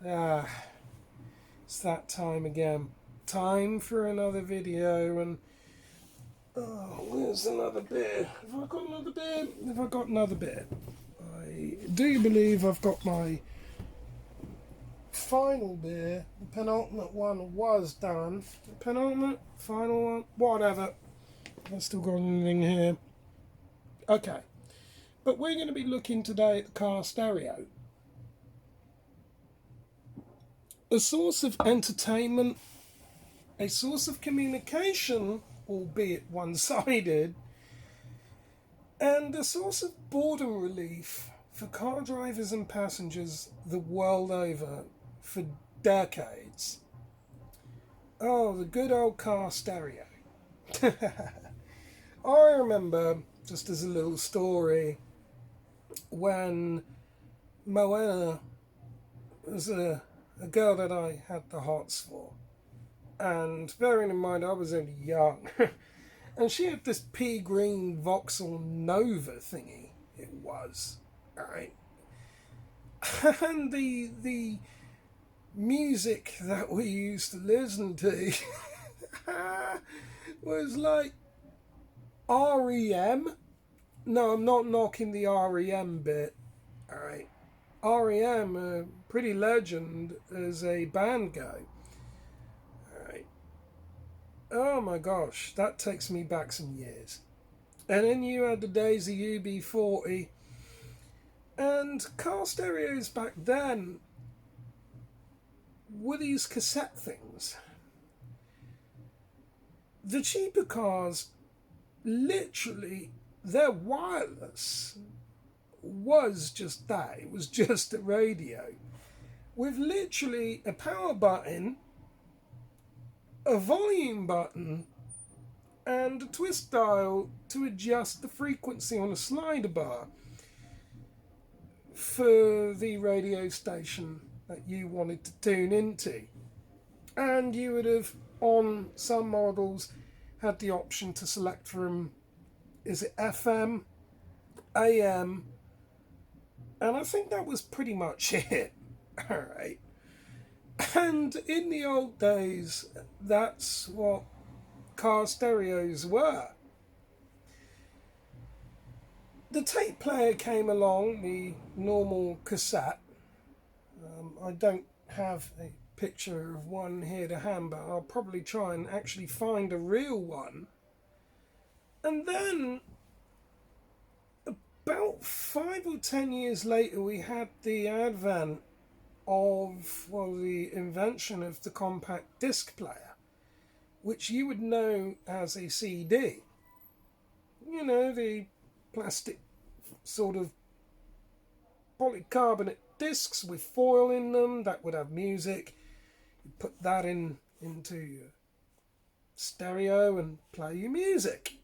Ah, it's that time again. Time for another video, and oh, where's another beer? Have I got another beer? Have I got another beer? I do believe I've got my final beer. The penultimate one was done. The penultimate, final one, whatever. I've still got anything here. Okay, but we're going to be looking today at the car stereo. A source of entertainment, a source of communication, albeit one-sided, and a source of boredom relief for car drivers and passengers the world over for decades. Oh, the good old car stereo. I remember, just as a little story, when Moana was a girl that I had the hots for. And bearing in mind I was only young, and she had this pea green Vauxhall Nova thingy. It was, alright. And the music that we used to listen to was like REM. No, I'm not knocking the REM bit, alright. REM, a pretty legend as a band go. Alright. Oh my gosh, that takes me back some years. And then you had the days of UB40. And car stereos back then were these cassette things. The cheaper cars, literally, their wireless was just that. It was just a radio with literally a power button, a volume button, and a twist dial to adjust the frequency on a slider bar for the radio station that you wanted to tune into. And you would have, on some models, had the option to select from, is it FM, AM, and I think that was pretty much it. Alright. And in the old days, that's what car stereos were. The tape player came along, the normal cassette. I don't have a picture of one here to hand, but I'll probably try and actually find a real one. And then, about 5 or 10 years later, we had the advent of, well, the invention of the compact disc player, which you would know as a CD. You know, the plastic sort of polycarbonate discs with foil in them that would have music. You put that into your stereo and play your music.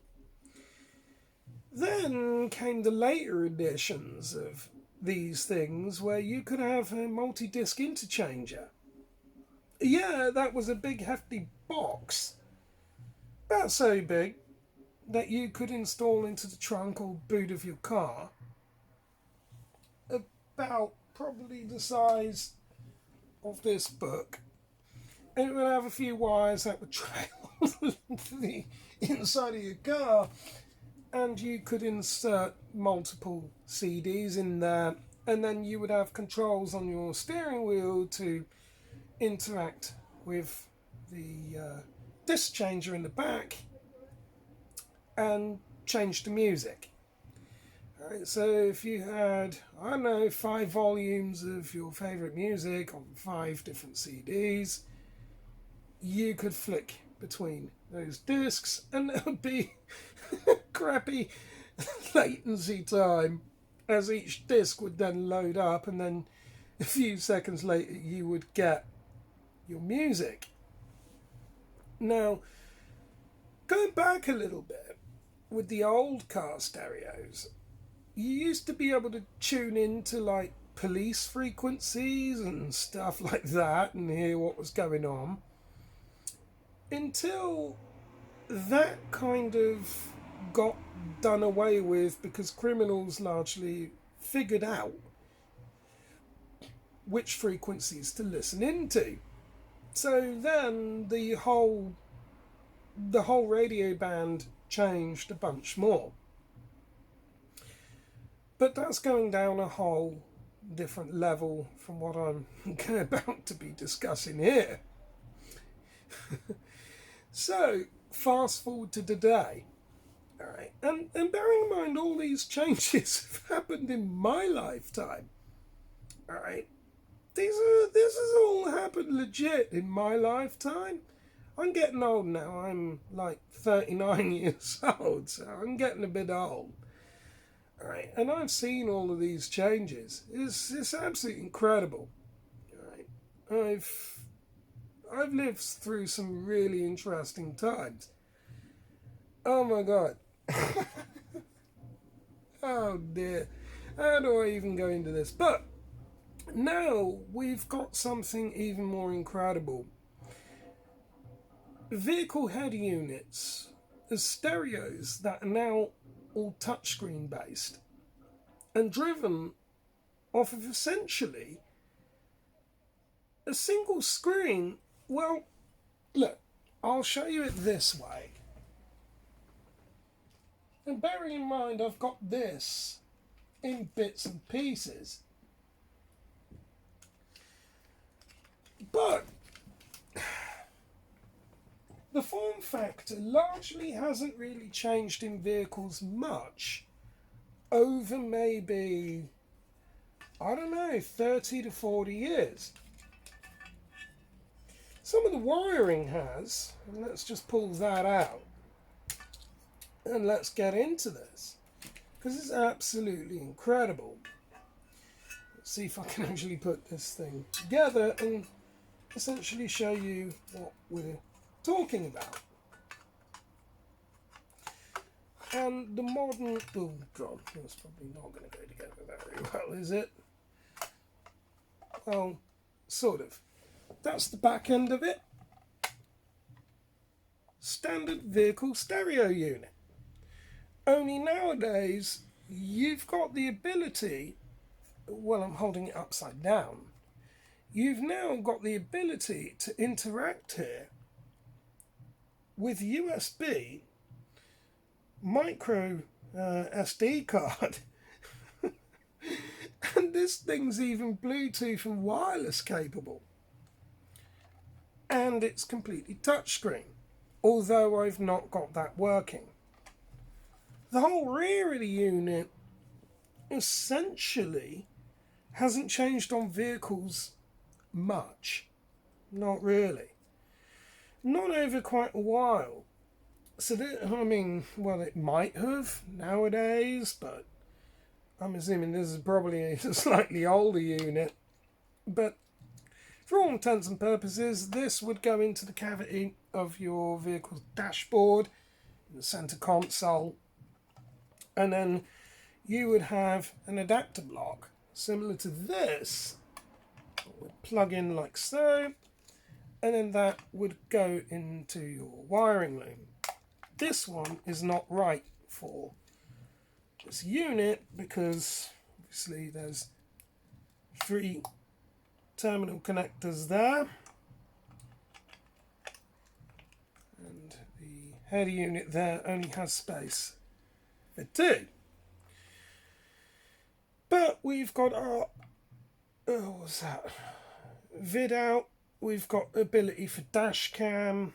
Then came the later editions of these things where you could have a multi-disc interchanger. Yeah, that was a big hefty box, about so big that you could install into the trunk or boot of your car, about probably the size of this book. It would have a few wires that would trail to the inside of your car, and you could insert multiple CDs in there, and then you would have controls on your steering wheel to interact with the disc changer in the back and change the music. Alright, so if you had, I don't know, 5 volumes of your favourite music on 5 different CDs, you could flick between those discs, and there would be crappy latency time as each disc would then load up, and then a few seconds later you would get your music. Now, going back a little bit, with the old car stereos, you used to be able to tune into like police frequencies and stuff like that and hear what was going on, until that kind of got done away with because criminals largely figured out which frequencies to listen into. So then the whole radio band changed a bunch more. But that's going down a whole different level from what I'm about to be discussing here. So, fast forward to today. Alright, and bearing in mind all these changes have happened in my lifetime. Alright, this has all happened legit in my lifetime. I'm getting old now. I'm like 39 years old, so I'm getting a bit old. Alright, and I've seen all of these changes. It's absolutely incredible. Alright, I've lived through some really interesting times. Oh my god. Oh dear. How do I even go into this? But now we've got something even more incredible. Vehicle head units as stereos that are now all touchscreen based and driven off of essentially a single screen. Well, look, I'll show you it this way. And bearing in mind I've got this in bits and pieces. But the form factor largely hasn't really changed in vehicles much over maybe, I don't know, 30 to 40 years. Some of the wiring has, and let's just pull that out and let's get into this because it's absolutely incredible. Let's see if I can actually put this thing together and essentially show you what we're talking about. And the modern, oh god, that's probably not going to go together very well, is it? Well, sort of. That's the back end of it. Standard vehicle stereo unit. Only nowadays, you've got the ability, well, I'm holding it upside down. You've now got the ability to interact here with USB, micro SD card, and this thing's even Bluetooth and wireless capable. And it's completely touchscreen, although I've not got that working. The whole rear of the unit essentially hasn't changed on vehicles much. Not really. Not over quite a while. So, well, it might have nowadays, but I'm assuming this is probably a slightly older unit. But for all intents and purposes, this would go into the cavity of your vehicle's dashboard, the center console, and then you would have an adapter block similar to this. It would plug in like so, and then that would go into your wiring loom. This one is not right for this unit because obviously there's 3 terminal connectors there, and the header unit there only has space for 2. But we've got our what's that? Vid out. We've got ability for dash cam,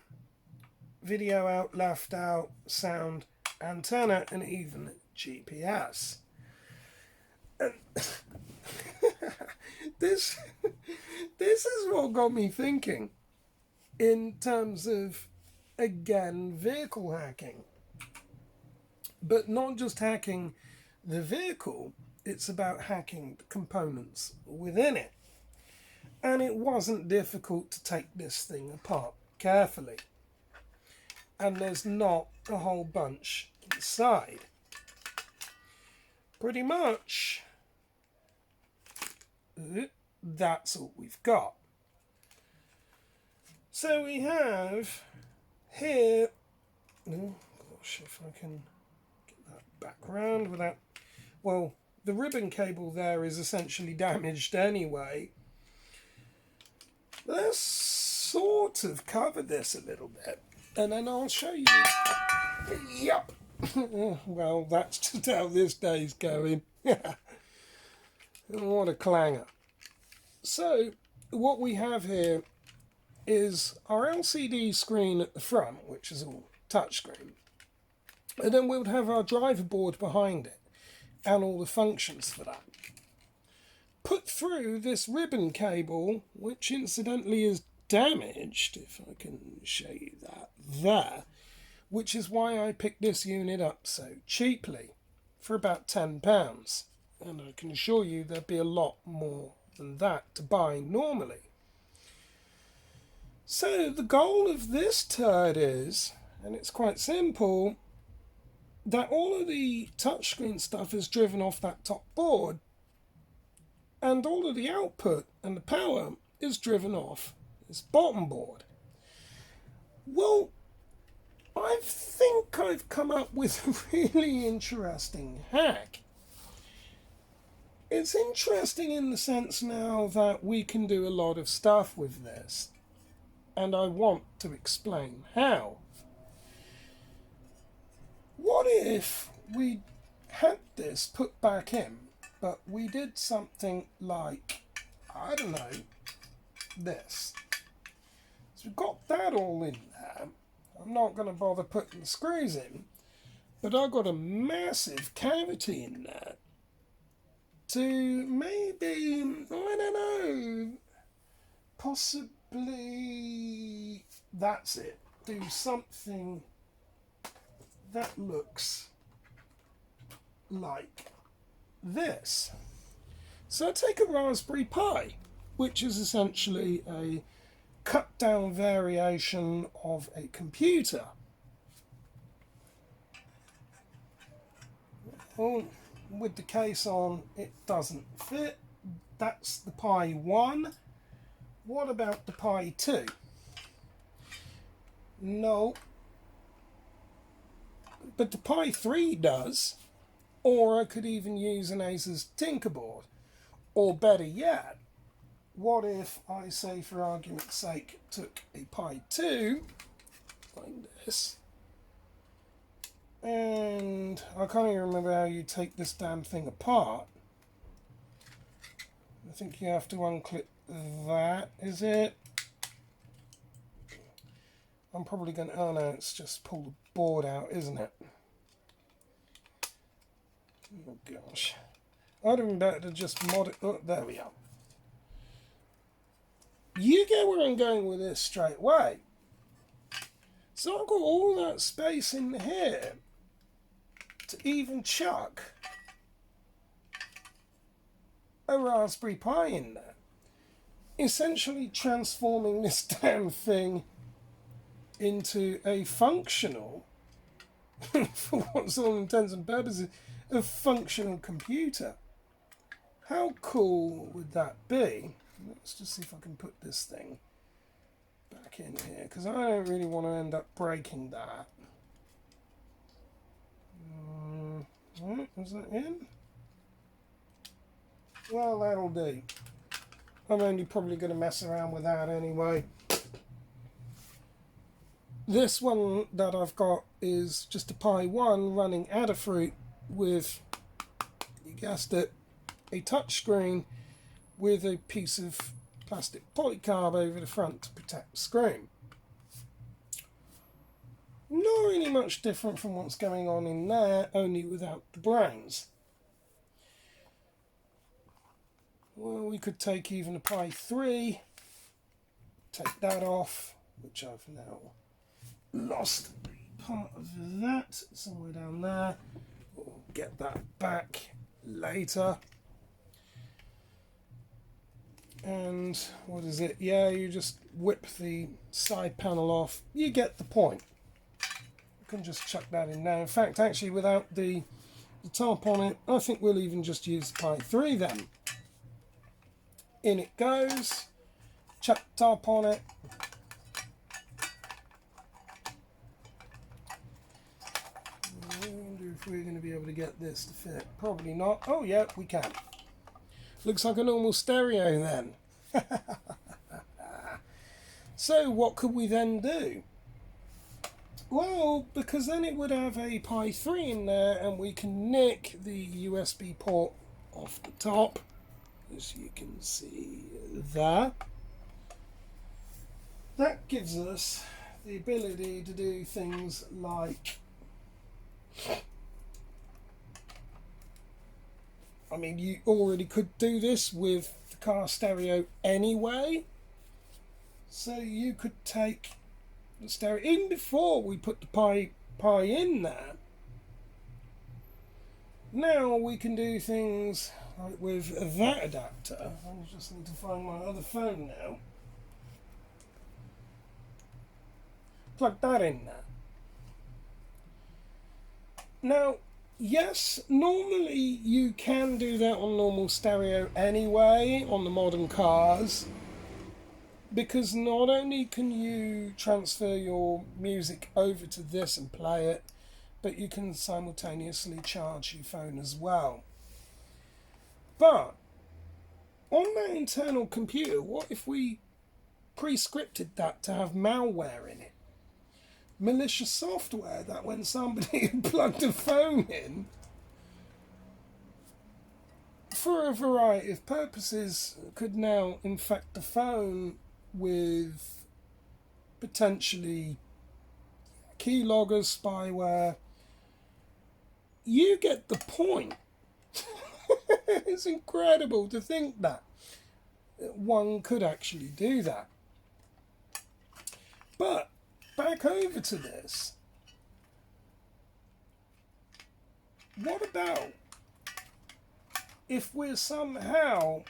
video out, left out, sound, antenna, and even GPS. And this is what got me thinking in terms of, again, vehicle hacking. But not just hacking the vehicle, it's about hacking the components within it. And it wasn't difficult to take this thing apart carefully. And there's not a whole bunch inside. Pretty much, that's all we've got. So we have here, oh gosh, if I can get that back round without, well, the ribbon cable there is essentially damaged anyway, Let's sort of cover this a little bit, and then I'll show you. Yep. Well, that's just how this day's going. What a clanger. So, what we have here is our LCD screen at the front, which is all touchscreen. And then we would have our driver board behind it, and all the functions for that. Put through this ribbon cable, which incidentally is damaged, if I can show you that there, which is why I picked this unit up so cheaply, for about £10. And I can assure you there'd be a lot more than that to buy normally. So the goal of this turd is, and it's quite simple, that all of the touchscreen stuff is driven off that top board, and all of the output and the power is driven off this bottom board. Well, I think I've come up with a really interesting hack. It's interesting in the sense now that we can do a lot of stuff with this, and I want to explain how. What if we had this put back in, but we did something like, I don't know, this. So we've got that all in there. I'm not going to bother putting the screws in, but I've got a massive cavity in there to maybe, I don't know, possibly, that's it, do something that looks like this. So I take a Raspberry Pi, which is essentially a cut down variation of a computer. Well, with the case on, it doesn't fit. That's the Pi 1. What about the Pi 2? No. But the Pi 3 does. Or I could even use an Asus Tinkerboard. Or better yet, what if I, say for argument's sake, took a Pi 2, like this, and I can't even remember how you take this damn thing apart. I think you have to unclip that, is it? I'm probably going to, oh no, it's just pull the board out, isn't it? Oh gosh. I'd have been better to just mod it, oh, there we are. You get where I'm going with this straight away. So I've got all that space in here to even chuck a Raspberry Pi in there. Essentially transforming this damn thing into a functional, for what's all intents and purposes, a functional computer. How cool would that be? Let's just see if I can put this thing back in here, because I don't really want to end up breaking that. Is that in? Well, that'll do. I'm only probably going to mess around with that anyway. This one that I've got is just a Pi 1 running Adafruit with, you guessed it, a touchscreen with a piece of plastic polycarb over the front to protect the screen. Not really much different from what's going on in there, only without the brains. Well, we could take even a Pi 3, take that off, which I've now lost part of that somewhere down there. We'll get that back later. And what is it? Yeah, you just whip the side panel off. You get the point. You can just chuck that in now. In fact, actually, without the top on it, I think we'll even just use the Pi 3 then. In it goes. Chuck the top on it. I wonder if we're going to be able to get this to fit. Probably not. Oh, yeah, we can. Looks like a normal stereo then. So what could we then do? Well, because then it would have a Pi 3 in there, and we can nick the USB port off the top, as you can see there. That gives us the ability to do things like, I mean, you already could do this with the car stereo anyway. So you could take the stereo, even before we put the Pi in there. Now we can do things like with that adapter. I just need to find my other phone now. Plug that in there. Now, yes, normally you can do that on normal stereo anyway on the modern cars, because not only can you transfer your music over to this and play it, but you can simultaneously charge your phone as well. But on that internal computer, what if we pre-scripted that to have malware in it? Malicious software that when somebody had plugged a phone in, for a variety of purposes, could now infect the phone with potentially keyloggers, spyware. You get the point. It's incredible to think that one could actually do that. But back over to this. What about if we're somehow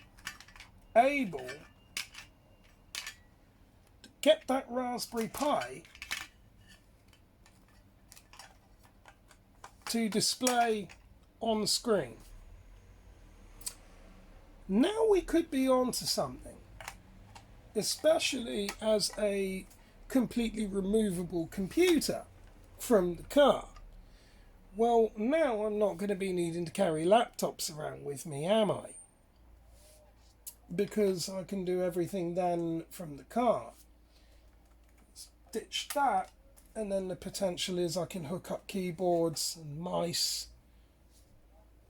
able to get that Raspberry Pi to display on screen? Now we could be onto something, especially as a completely removable computer from the car. Well, now I'm not going to be needing to carry laptops around with me, am I? Because I can do everything then from the car. Ditch that, and then the potential is I can hook up keyboards and mice,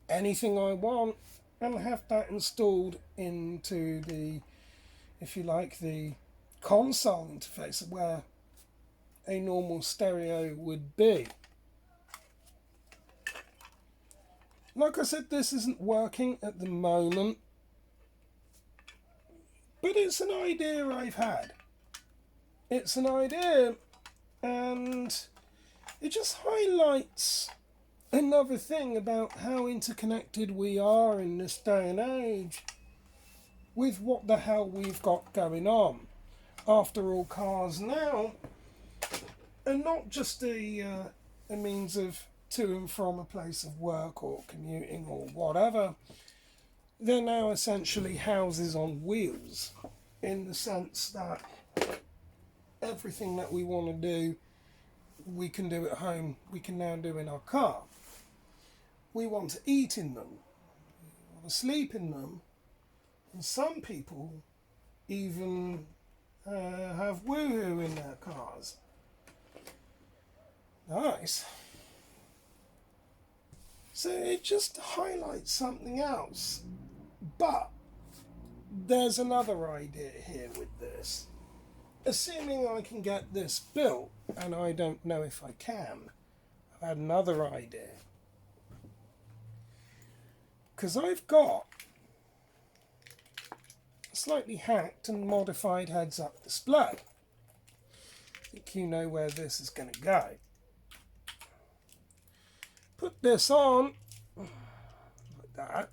anything I want, and have that installed into the, if you like, the console interface where a normal stereo would be. Like I said, this isn't working at the moment, but it's an idea I've had. It's an idea, and it just highlights another thing about how interconnected we are in this day and age with what the hell we've got going on. After all, cars now are not just a means of to and from a place of work or commuting or whatever. They're now essentially houses on wheels, in the sense that everything that we want to do, we can do at home, we can now do in our car. We want to eat in them, we want to sleep in them, and some people even have woohoo in their cars. Nice. So it just highlights something else. But there's another idea here with this. Assuming I can get this built, and I don't know if I can, I've had another idea. Because I've got a slightly hacked and modified heads-up display. I think you know where this is going to go. Put this on, like that.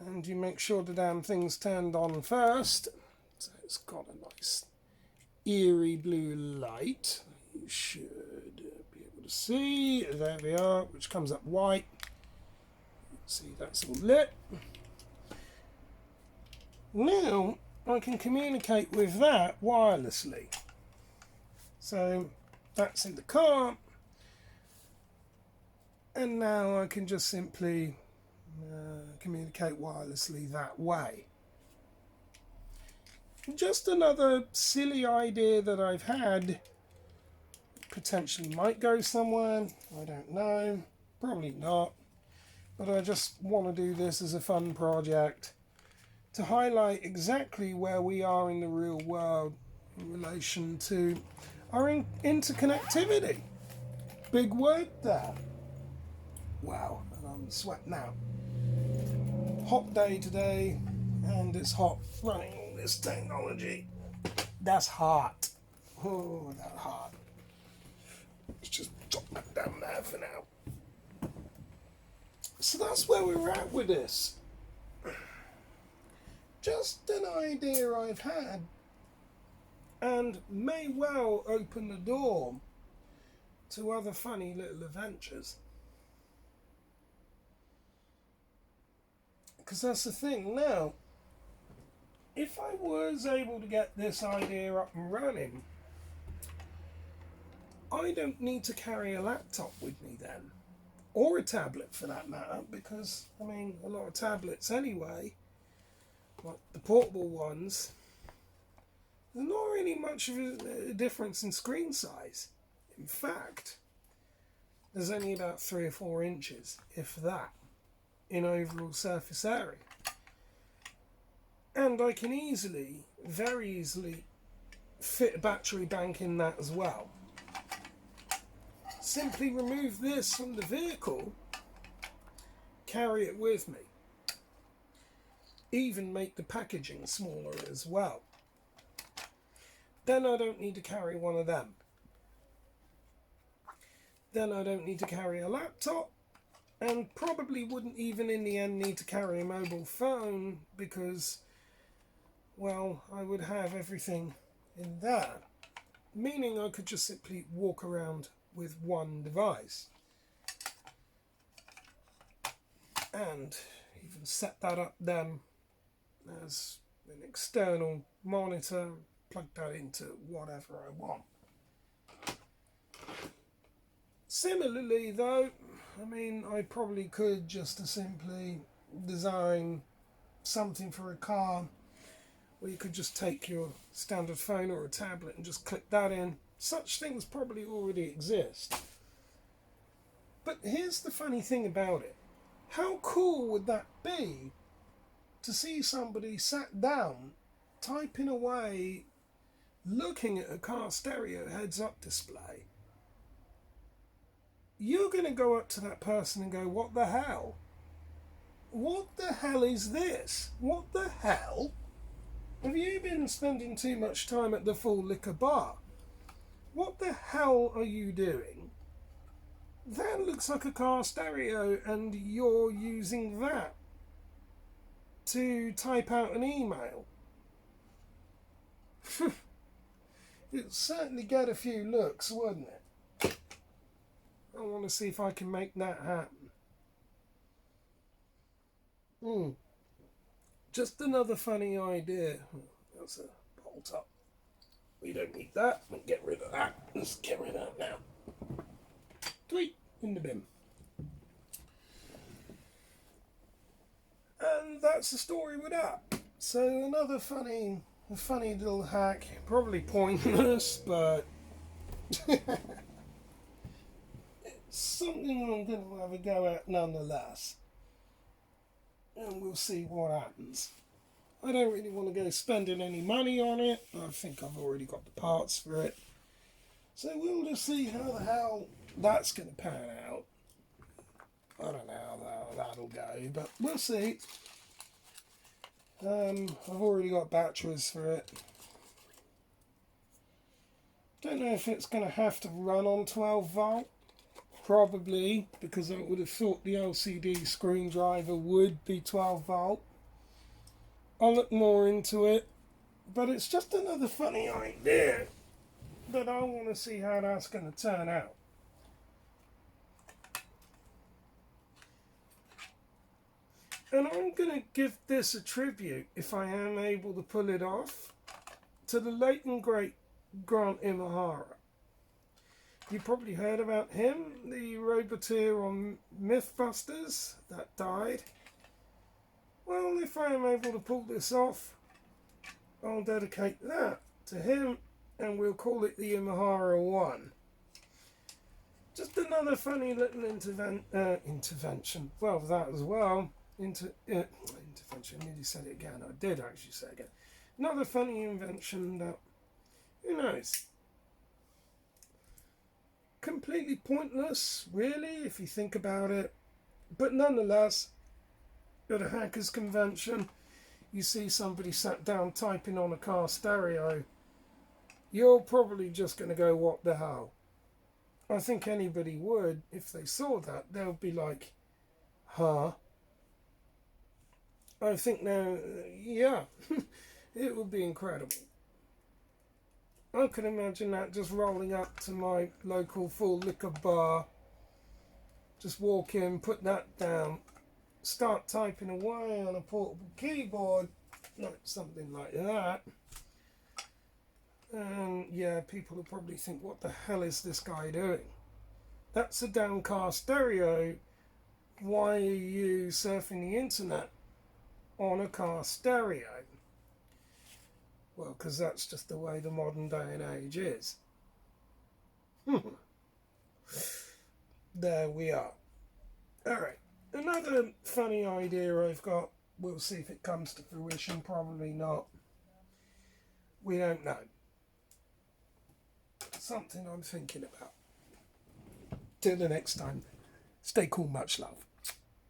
And you make sure the damn thing's turned on first. So it's got a nice eerie blue light. You should be able to see. There we are, which comes up white. See, that's all lit. Now I can communicate with that wirelessly. So that's in the car. And now I can just simply communicate wirelessly that way. just another silly idea that I've had. Potentially might go somewhere, I don't know, probably not. But I just want to do this as a fun project to highlight exactly where we are in the real world in relation to our interconnectivity. Big word there. Wow, and I'm sweating out. Hot day today, and it's hot running all this technology. That's hot. Oh, that's hot. Let's just drop that down there for now. So that's where we're at with this. Just an idea I've had, and may well open the door to other funny little adventures. Because that's the thing now. If I was able to get this idea up and running, I don't need to carry a laptop with me then. Or a tablet for that matter, because, I mean, a lot of tablets anyway, like the portable ones, there's not really much of a difference in screen size. In fact, there's only about 3 or 4 inches, if that, in overall surface area. And I can easily, very easily, fit a battery bank in that as well. Simply remove this from the vehicle, carry it with me. Even make the packaging smaller as well. Then I don't need to carry one of them. Then I don't need to carry a laptop, and probably wouldn't even in the end need to carry a mobile phone because, well, I would have everything in there. Meaning I could just simply walk around with one device. And even set that up then as an external monitor, plug that into whatever I want. Similarly though, I mean, I probably could just as simply design something for a car where you could just take your standard phone or a tablet and just click that in. Such things probably already exist. But here's the funny thing about it. How cool would that be to see somebody sat down, typing away, looking at a car stereo heads-up display? You're going to go up to that person and go, what the hell? What the hell is this? What the hell? Have you been spending too much time at the Full Liquor Bar? What the hell are you doing? That looks like a car stereo and you're using that to type out an email. It'd certainly get a few looks, wouldn't it? I want to see if I can make that happen. Just another funny idea. That's a bolt up. We don't need that. We'll get rid of that. Let's get rid of that now. Tweet in the bin. And that's the story with that. So another funny little hack. Probably pointless, but something I'm going to have a go at nonetheless. And we'll see what happens. I don't really want to go spending any money on it. I think I've already got the parts for it. So we'll just see how the hell that's going to pan out. I don't know how that'll go, but we'll see. I've already got batteries for it. Don't know if it's going to have to run on 12 volt. Probably, because I would have thought the LCD screwdriver would be 12 volt. I'll look more into it, but it's just another funny idea that I want to see how that's going to turn out. And I'm going to give this a tribute, if I am able to pull it off, to the late and great Grant Imahara. You probably heard about him, the roboteer on Mythbusters that died. Well, if I am able to pull this off, I'll dedicate that to him, and we'll call it the Imahara 1. Just another funny little intervention. Well, that as well. Intervention, I nearly said it again. I did actually say it again. Another funny invention that, who knows, completely pointless, really, if you think about it. But nonetheless, at a hackers convention, you see somebody sat down typing on a car stereo, you're probably just going to go, what the hell? I think anybody would, if they saw that, they'll be like, huh? I think now, yeah, it would be incredible. I can imagine that just rolling up to my local full liquor bar, just walk in, put that down, start typing away on a portable keyboard, like something like that. And yeah, people will probably think, what the hell is this guy doing? That's a damn car stereo. Why are you surfing the internet on a car stereo? Well, because that's just the way the modern day and age is. There we are. Alright, another funny idea I've got. We'll see if it comes to fruition. Probably not. We don't know. Something I'm thinking about. Till the next time, stay cool, much love.